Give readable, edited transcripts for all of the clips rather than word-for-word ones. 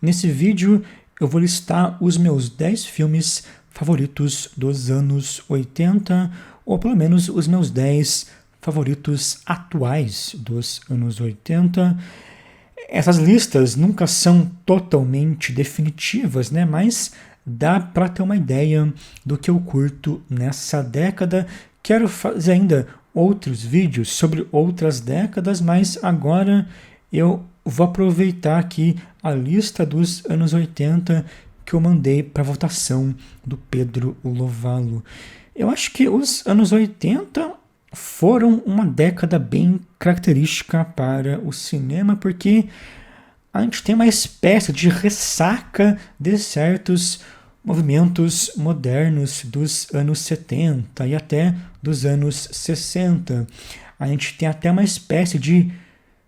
Nesse vídeo eu vou listar os meus 10 filmes favoritos dos anos 80, ou pelo menos os meus 10 favoritos atuais dos anos 80. Essas listas nunca são totalmente definitivas, né? Mas dá para ter uma ideia do que eu curto nessa década. Quero fazer ainda outros vídeos sobre outras décadas, mas agora eu vou aproveitar aqui a lista dos anos 80 que eu mandei para votação do Pedro Lovalo. Eu acho que os anos 80 foram uma década bem característica para o cinema, porque a gente tem uma espécie de ressaca de certos movimentos modernos dos anos 70 e até dos anos 60. A gente tem até uma espécie de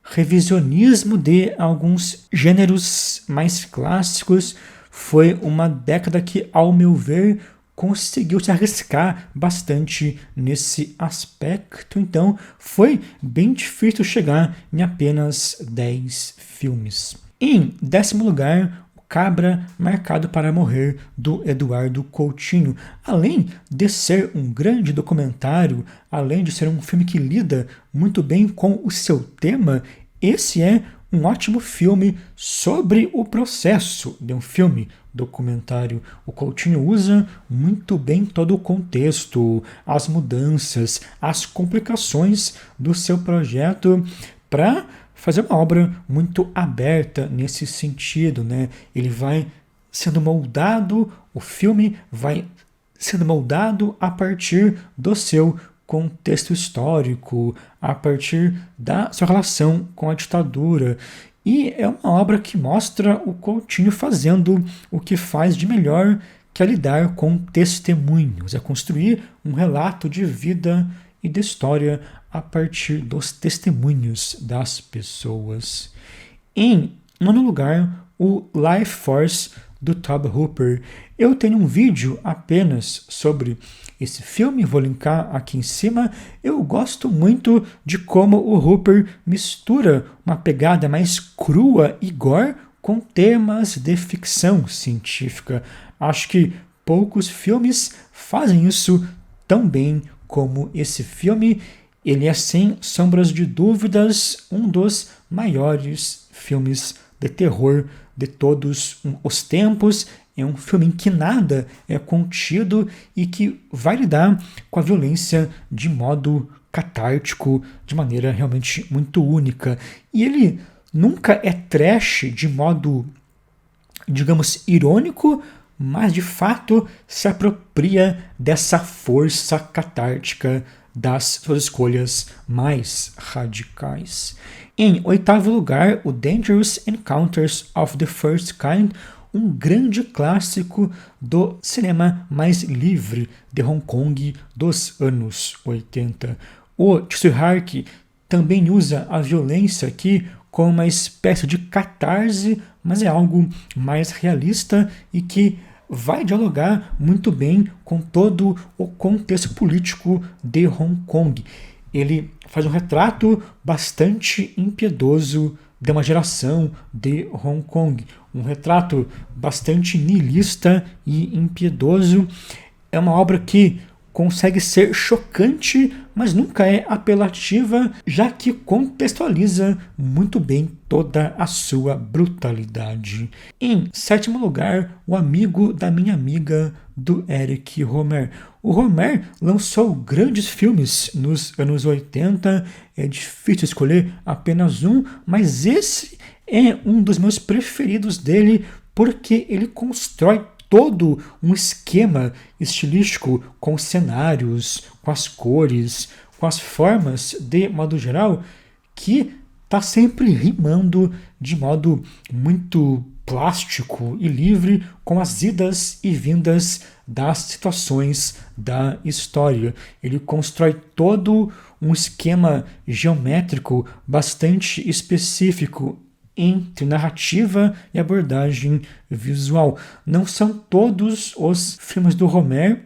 revisionismo de alguns gêneros mais clássicos. Foi uma década que, ao meu ver, conseguiu se arriscar bastante nesse aspecto, então foi bem difícil chegar em apenas 10 filmes. Em 10º lugar, O Cabra Marcado para Morrer, do Eduardo Coutinho. Além de ser um grande documentário, além de ser um filme que lida muito bem com o seu tema, esse é um ótimo filme sobre o processo de um filme documentário. O Coutinho usa muito bem todo o contexto, as mudanças, as complicações do seu projeto para fazer uma obra muito aberta nesse sentido, né? Ele vai sendo moldado, o filme vai sendo moldado a partir do seu contexto histórico, a partir da sua relação com a ditadura. E é uma obra que mostra o Coutinho fazendo o que faz de melhor, que é lidar com testemunhos, é construir um relato de vida e de história a partir dos testemunhos das pessoas. Em 9º lugar, o Life Force, do Tobe Hooper. Eu tenho um vídeo apenas sobre esse filme, vou linkar aqui em cima. Eu gosto muito de como o Hooper mistura uma pegada mais crua e gore com temas de ficção científica. Acho que poucos filmes fazem isso tão bem como esse filme. Ele é, sem sombras de dúvidas, um dos maiores filmes de terror de todos os tempos. É um filme em que nada é contido e que vai lidar com a violência de modo catártico, de maneira realmente muito única. E ele nunca é trash de modo, digamos, irônico, mas de fato se apropria dessa força catártica das suas escolhas mais radicais. Em 8º lugar, o Dangerous Encounters of the First Kind, um grande clássico do cinema mais livre de Hong Kong dos anos 80. O Tsui Hark também usa a violência aqui como uma espécie de catarse, mas é algo mais realista e que vai dialogar muito bem com todo o contexto político de Hong Kong. Ele faz um retrato bastante impiedoso de uma geração de Hong Kong, um retrato bastante nihilista e impiedoso. É uma obra que consegue ser chocante, mas nunca é apelativa, já que contextualiza muito bem toda a sua brutalidade. Em 7º lugar, O Amigo da Minha Amiga, do Eric Rohmer. O Rohmer lançou grandes filmes nos anos 80, é difícil escolher apenas um, mas esse é um dos meus preferidos dele, porque ele constrói todo um esquema estilístico com cenários, com as cores, com as formas, de modo geral, que está sempre rimando de modo muito plástico e livre com as idas e vindas das situações da história. Ele constrói todo um esquema geométrico bastante específico entre narrativa e abordagem visual. Não são todos os filmes do Rohmer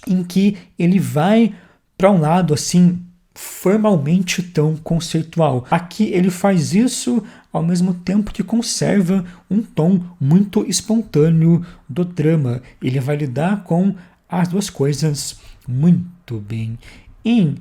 em que ele vai para um lado assim formalmente tão conceitual. Aqui ele faz isso ao mesmo tempo que conserva um tom muito espontâneo do drama. Ele vai lidar com as duas coisas muito bem. Em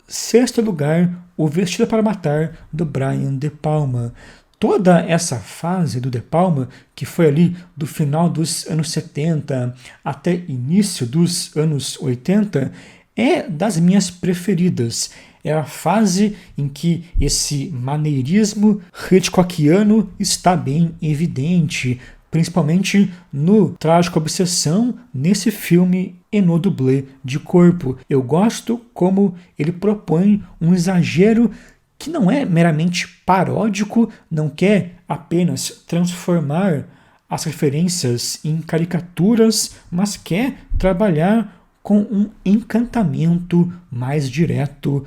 sexto lugar, O Vestido para Matar, do Brian De Palma. Toda essa fase do De Palma, que foi ali do final dos anos 70 até início dos anos 80, é das minhas preferidas. É a fase em que esse maneirismo hitchcockiano está bem evidente, principalmente no Trágica Obsessão, nesse filme e no dublê de corpo. Eu gosto como ele propõe um exagero que não é meramente paródico, não quer apenas transformar as referências em caricaturas, mas quer trabalhar com um encantamento mais direto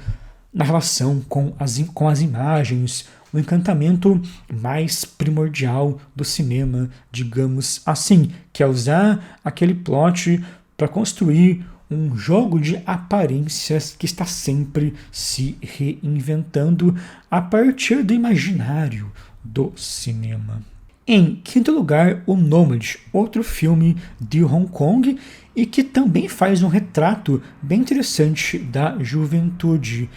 na relação com as imagens, o encantamento mais primordial do cinema, digamos assim, que é usar aquele plot para construir um jogo de aparências que está sempre se reinventando a partir do imaginário do cinema. Em quinto lugar, O Nômade, outro filme de Hong Kong e que também faz um retrato bem interessante da juventude.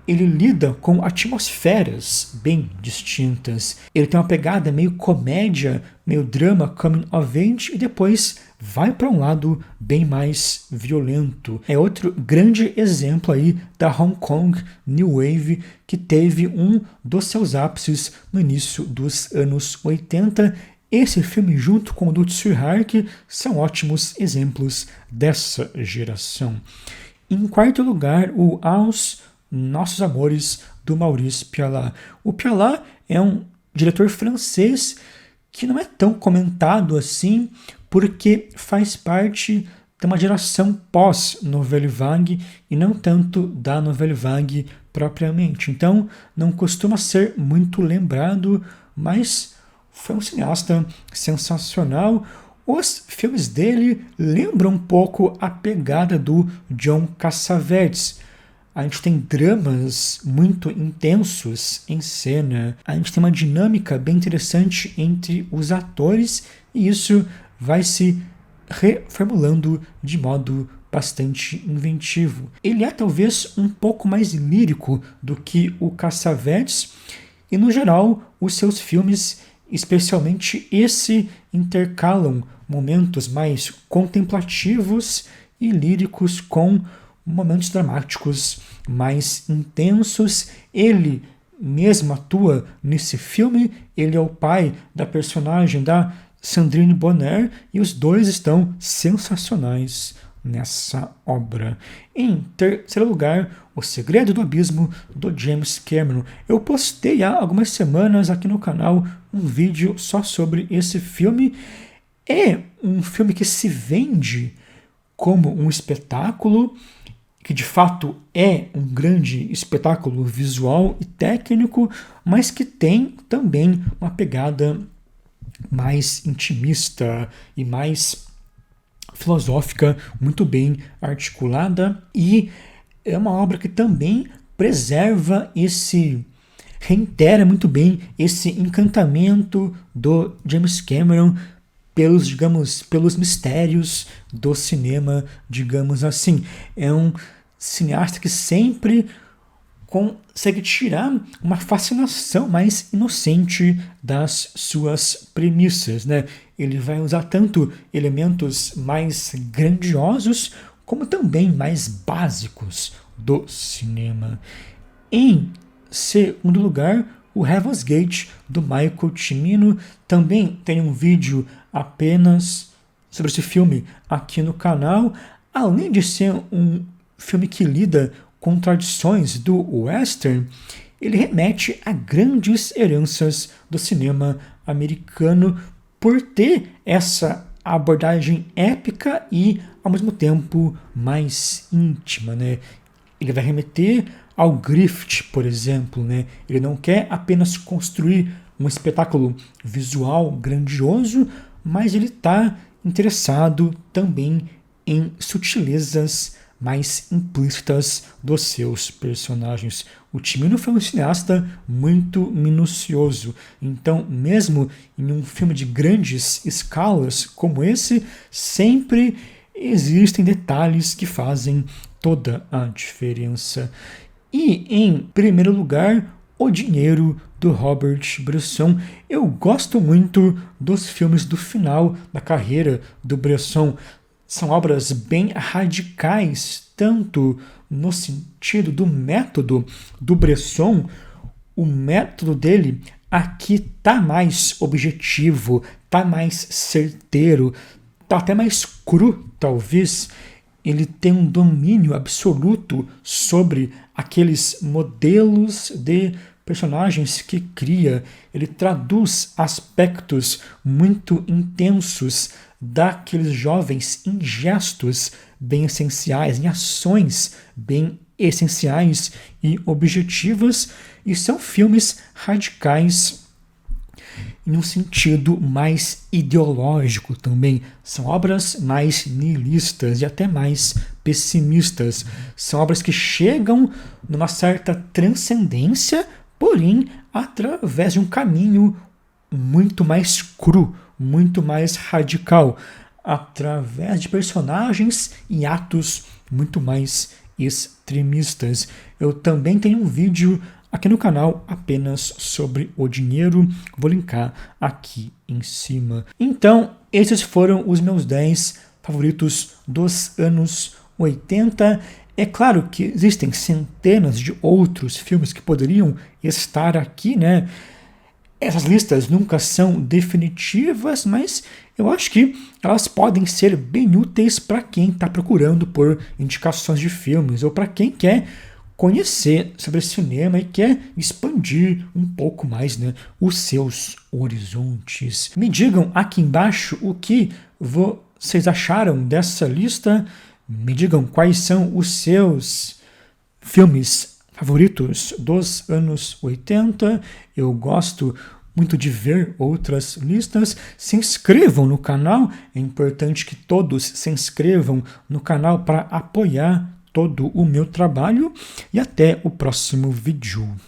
Ele lida com atmosferas bem distintas. Ele tem uma pegada meio comédia, meio drama, coming of age, e depois vai para um lado bem mais violento. É outro grande exemplo aí da Hong Kong New Wave, que teve um dos seus ápices no início dos anos 80. Esse filme, junto com o do Tsui Hark, são ótimos exemplos dessa geração. Em quarto lugar, o Aos Nossos Amores, do Maurice Pialat. O Pialat é um diretor francês que não é tão comentado assim, porque faz parte de uma geração pós-Nouvelle Vague e não tanto da Nouvelle Vague propriamente. Então, não costuma ser muito lembrado, mas foi um cineasta sensacional. Os filmes dele lembram um pouco a pegada do John Cassavetes. A gente tem dramas muito intensos em cena, a gente tem uma dinâmica bem interessante entre os atores e isso vai se reformulando de modo bastante inventivo. Ele é talvez um pouco mais lírico do que o Cassavetes e, no geral, os seus filmes, especialmente esse, intercalam momentos mais contemplativos e líricos com momentos dramáticos mais intensos. Ele mesmo atua nesse filme, ele é o pai da personagem da Sandrine Bonner e os dois estão sensacionais nessa obra. Em terceiro lugar, O Segredo do Abismo, do James Cameron. Eu postei há algumas semanas aqui no canal um vídeo só sobre esse filme. É um filme que se vende como um espetáculo, que de fato é um grande espetáculo visual e técnico, mas que tem também uma pegada mais intimista e mais filosófica, muito bem articulada, e é uma obra que também reitera muito bem esse encantamento do James Cameron pelos mistérios do cinema, digamos assim. É um cineasta que sempre consegue tirar uma fascinação mais inocente das suas premissas, né? Ele vai usar tanto elementos mais grandiosos como também mais básicos do cinema. Em segundo lugar, o Heaven's Gate, do Michael Cimino. Também tem um vídeo apenas sobre esse filme aqui no canal. Além de ser um filme que lida com tradições do western, ele remete a grandes heranças do cinema americano por ter essa abordagem épica e, ao mesmo tempo, mais íntima, né? Ele vai remeter ao Griffith, por exemplo, né? Ele não quer apenas construir um espetáculo visual grandioso, mas ele está interessado também em sutilezas mais implícitas dos seus personagens. O Tim Minnelli foi um cineasta muito minucioso, então mesmo em um filme de grandes escalas como esse, sempre existem detalhes que fazem toda a diferença. E em primeiro lugar, O Dinheiro, do Robert Bresson. Eu gosto muito dos filmes do final da carreira do Bresson. São obras bem radicais, tanto no sentido do método do Bresson. O método dele aqui tá mais objetivo, tá mais certeiro, tá até mais cru, talvez. Ele tem um domínio absoluto sobre aqueles modelos de personagens que cria. Ele traduz aspectos muito intensos daqueles jovens em gestos bem essenciais, em ações bem essenciais e objetivas, e são filmes radicais em um sentido mais ideológico também. São obras mais nihilistas e até mais pessimistas. São obras que chegam numa certa transcendência, porém através de um caminho muito mais cru, muito mais radical, através de personagens e atos muito mais extremistas. Eu também tenho um vídeo aqui no canal apenas sobre O Dinheiro, vou linkar aqui em cima. Então, esses foram os meus 10 favoritos dos anos 80. É claro que existem centenas de outros filmes que poderiam estar aqui, né? Essas listas nunca são definitivas, mas eu acho que elas podem ser bem úteis para quem está procurando por indicações de filmes ou para quem quer conhecer sobre cinema e quer expandir um pouco mais, né, os seus horizontes. Me digam aqui embaixo o que vocês acharam dessa lista. Me digam quais são os seus filmes favoritos dos anos 80. Eu gosto muito de ver outras listas. Se inscrevam no canal. É importante que todos se inscrevam no canal para apoiar todo o meu trabalho, e até o próximo vídeo.